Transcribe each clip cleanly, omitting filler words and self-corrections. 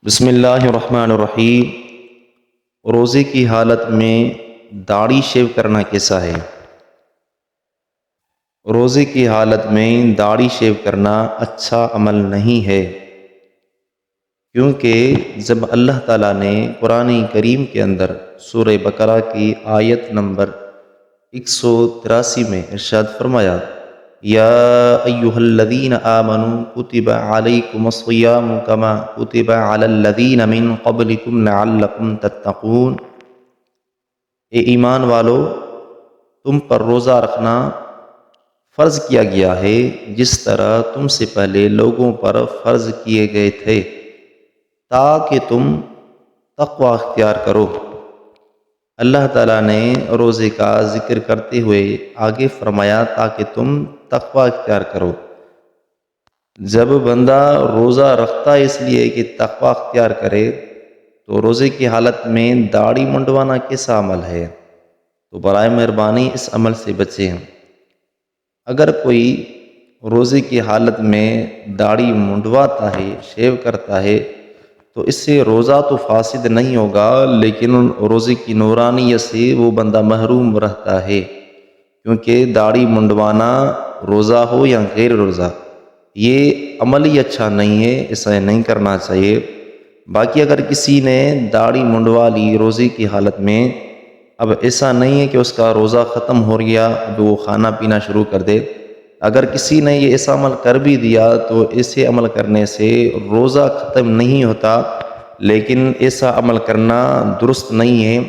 بسم اللہ الرحمن الرحیم۔ روزے کی حالت میں داڑھی شیو کرنا کیسا ہے؟ روزے کی حالت میں داڑھی شیو کرنا اچھا عمل نہیں ہے، کیونکہ جب اللہ تعالیٰ نے قرآن کریم کے اندر سورہ بقرہ کی آیت نمبر 183 میں ارشاد فرمایا، یا ایہا الذین آمنوا کتب علیکم الصیام کما کتب علی الذین من قبلکم لعلکم تتقون، اے ایمان والو، تم پر روزہ رکھنا فرض کیا گیا ہے جس طرح تم سے پہلے لوگوں پر فرض کیے گئے تھے، تاکہ تم تقوی اختیار کرو۔ اللہ تعالیٰ نے روزے کا ذکر کرتے ہوئے آگے فرمایا تاکہ تم تقوی اختیار کرو۔ جب بندہ روزہ رکھتا ہے اس لیے کہ تقوی اختیار کرے، تو روزے کی حالت میں داڑھی منڈوانا کیسا عمل ہے؟ تو برائے مہربانی اس عمل سے بچیں۔ اگر کوئی روزے کی حالت میں داڑھی منڈواتا ہے، شیو کرتا ہے، تو اس سے روزہ تو فاسد نہیں ہوگا، لیکن روزے کی نورانیت سے وہ بندہ محروم رہتا ہے، کیونکہ داڑھی منڈوانا روزہ ہو یا غیر روزہ، یہ عمل ہی اچھا نہیں ہے، ایسا نہیں کرنا چاہیے۔ باقی اگر کسی نے داڑھی منڈوا لی روزے کی حالت میں، اب ایسا نہیں ہے کہ اس کا روزہ ختم ہو گیا، اب وہ کھانا پینا شروع کر دے۔ اگر کسی نے یہ ایسا عمل کر بھی دیا تو ایسے عمل کرنے سے روزہ ختم نہیں ہوتا، لیکن ایسا عمل کرنا درست نہیں ہے۔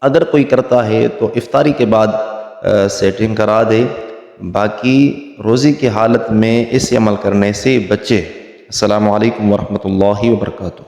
اگر کوئی کرتا ہے تو افطاری کے بعد سیٹنگ کرا دے، باقی روزے کی حالت میں ایسے عمل کرنے سے بچے۔ السلام علیکم ورحمۃ اللہ وبرکاتہ۔